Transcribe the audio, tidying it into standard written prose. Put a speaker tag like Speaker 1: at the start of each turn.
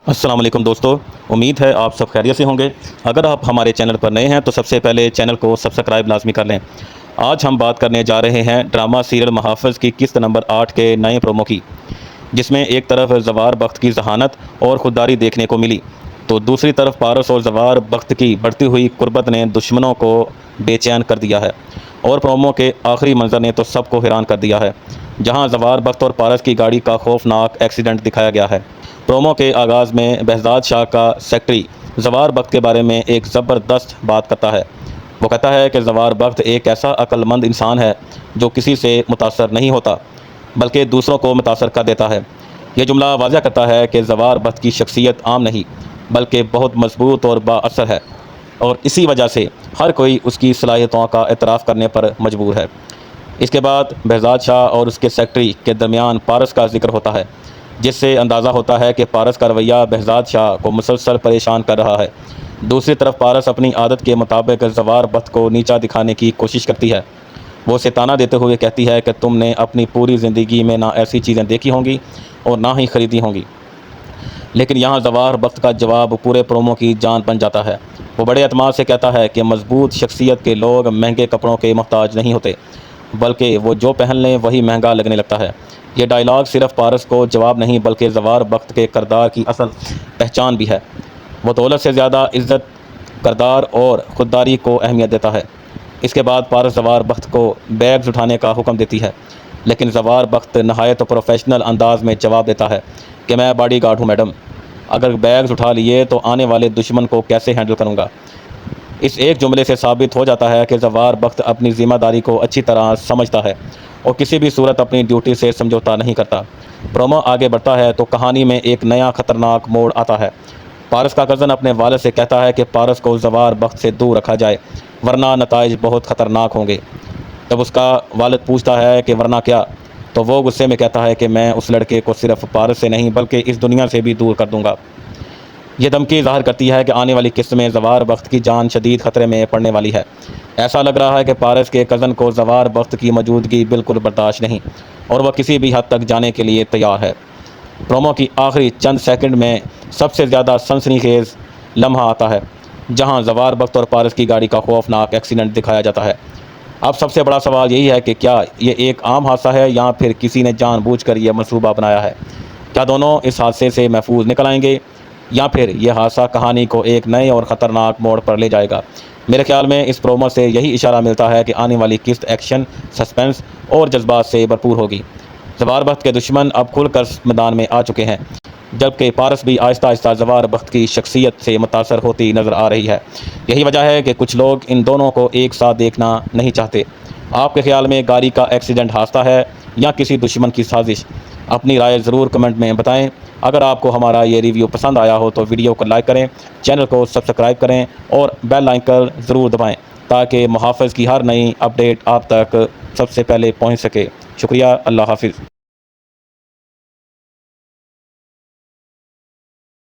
Speaker 1: السلام علیکم دوستو، امید ہے آپ سب خیریت سے ہوں گے۔ اگر آپ ہمارے چینل پر نئے ہیں تو سب سے پہلے چینل کو سبسکرائب لازمی کر لیں۔ آج ہم بات کرنے جا رہے ہیں ڈرامہ سیریل محافظ کی قسط نمبر 8 کے نئے پرومو کی، جس میں ایک طرف زوار بخت کی ذہانت اور خودداری دیکھنے کو ملی تو دوسری طرف پارس اور زوار بخت کی بڑھتی ہوئی قربت نے دشمنوں کو بے چین کر دیا ہے، اور پرومو کے آخری منظر نے تو سب کو حیران کر دیا ہے، جہاں زوار بخت اور پارس کی گاڑی کا خوفناک ایکسیڈنٹ دکھایا گیا ہے۔ پرومو کے آغاز میں بہزاد شاہ کا سیکرٹری زوار بخت کے بارے میں ایک زبردست بات کرتا ہے۔ وہ کہتا ہے کہ زوار بخت ایک ایسا عقل مند انسان ہے جو کسی سے متاثر نہیں ہوتا بلکہ دوسروں کو متاثر کر دیتا ہے۔ یہ جملہ واضح کرتا ہے کہ زوار بخت کی شخصیت عام نہیں بلکہ بہت مضبوط اور با اثر ہے، اور اسی وجہ سے ہر کوئی اس کی صلاحیتوں کا اعتراف کرنے پر مجبور ہے۔ اس کے بعد بہزاد شاہ اور اس کے سیکرٹری کے درمیان پارس کا ذکر ہوتا ہے، جس سے اندازہ ہوتا ہے کہ پارس کا رویہ بہزاد شاہ کو مسلسل پریشان کر رہا ہے۔ دوسری طرف پارس اپنی عادت کے مطابق زوار بخت کو نیچا دکھانے کی کوشش کرتی ہے۔ وہ اسے طعنہ دیتے ہوئے کہتی ہے کہ تم نے اپنی پوری زندگی میں نہ ایسی چیزیں دیکھی ہوں گی اور نہ ہی خریدی ہوں گی۔ لیکن یہاں زوار بخت کا جواب پورے پرومو کی جان بن جاتا ہے۔ وہ بڑے اعتماد سے کہتا ہے کہ مضبوط شخصیت کے لوگ مہنگے کپڑوں کے محتاج نہیں ہوتے بلکہ وہ جو پہن لیں وہی مہنگا لگنے لگتا ہے۔ یہ ڈائلاگ صرف پارس کو جواب نہیں بلکہ زوار بخت کے کردار کی اصل پہچان بھی ہے۔ وہ دولت سے زیادہ عزت، کردار اور خودداری کو اہمیت دیتا ہے۔ اس کے بعد پارس زوار بخت کو بیگز اٹھانے کا حکم دیتی ہے، لیکن زوار بخت نہایت پروفیشنل انداز میں جواب دیتا ہے کہ میں باڈی گارڈ ہوں میڈم، اگر بیگز اٹھا لیے تو آنے والے دشمن کو کیسے ہینڈل کروں گا۔ اس ایک جملے سے ثابت ہو جاتا ہے کہ زوار بخت اپنی ذمہ داری کو اچھی طرح سمجھتا ہے اور کسی بھی صورت اپنی ڈیوٹی سے سمجھوتا نہیں کرتا۔ پرومو آگے بڑھتا ہے تو کہانی میں ایک نیا خطرناک موڑ آتا ہے۔ پارس کا کزن اپنے والد سے کہتا ہے کہ پارس کو زوار بخت سے دور رکھا جائے ورنہ نتائج بہت خطرناک ہوں گے۔ جب اس کا والد پوچھتا ہے کہ ورنہ کیا، تو وہ غصے میں کہتا ہے کہ میں اس لڑکے کو صرف پارس سے نہیں بلکہ اس دنیا سے بھی دور کر دوں گا۔ یہ دھمکی ظاہر کرتی ہے کہ آنے والی قسط میں زوار بخت کی جان شدید خطرے میں پڑنے والی ہے۔ ایسا لگ رہا ہے کہ پارس کے کزن کو زوار بخت کی موجودگی بالکل برداشت نہیں اور وہ کسی بھی حد تک جانے کے لیے تیار ہے۔ پرومو کی آخری چند سیکنڈ میں سب سے زیادہ سنسنی خیز لمحہ آتا ہے، جہاں زوار بخت اور پارس کی گاڑی کا خوفناک ایکسیڈنٹ دکھایا جاتا ہے۔ اب سب سے بڑا سوال یہی ہے کہ کیا یہ ایک عام حادثہ ہے یا پھر کسی نے جان بوجھ کر یہ منصوبہ بنایا ہے؟ کیا دونوں اس حادثے سے محفوظ نکل آئیں گے یا پھر یہ حادثہ کہانی کو ایک نئے اور خطرناک موڑ پر لے جائے گا؟ میرے خیال میں اس پرومو سے یہی اشارہ ملتا ہے کہ آنے والی قسط ایکشن، سسپنس اور جذبات سے بھرپور ہوگی۔ زوار بخت کے دشمن اب کھل کر میدان میں آ چکے ہیں، جبکہ پارس بھی آہستہ آہستہ زوار بخت کی شخصیت سے متاثر ہوتی نظر آ رہی ہے۔ یہی وجہ ہے کہ کچھ لوگ ان دونوں کو ایک ساتھ دیکھنا نہیں چاہتے۔ آپ کے خیال میں گاڑی کا ایکسیڈنٹ حادثہ ہے یا کسی دشمن کی سازش؟ اپنی رائے ضرور کمنٹ میں بتائیں۔ اگر آپ کو ہمارا یہ ریویو پسند آیا ہو تو ویڈیو کو لائک کریں، چینل کو سبسکرائب کریں اور بیل آئیکن ضرور دبائیں تاکہ محافظ کی ہر نئی اپڈیٹ آپ تک سب سے پہلے پہنچ سکے۔ شکریہ، اللہ حافظ۔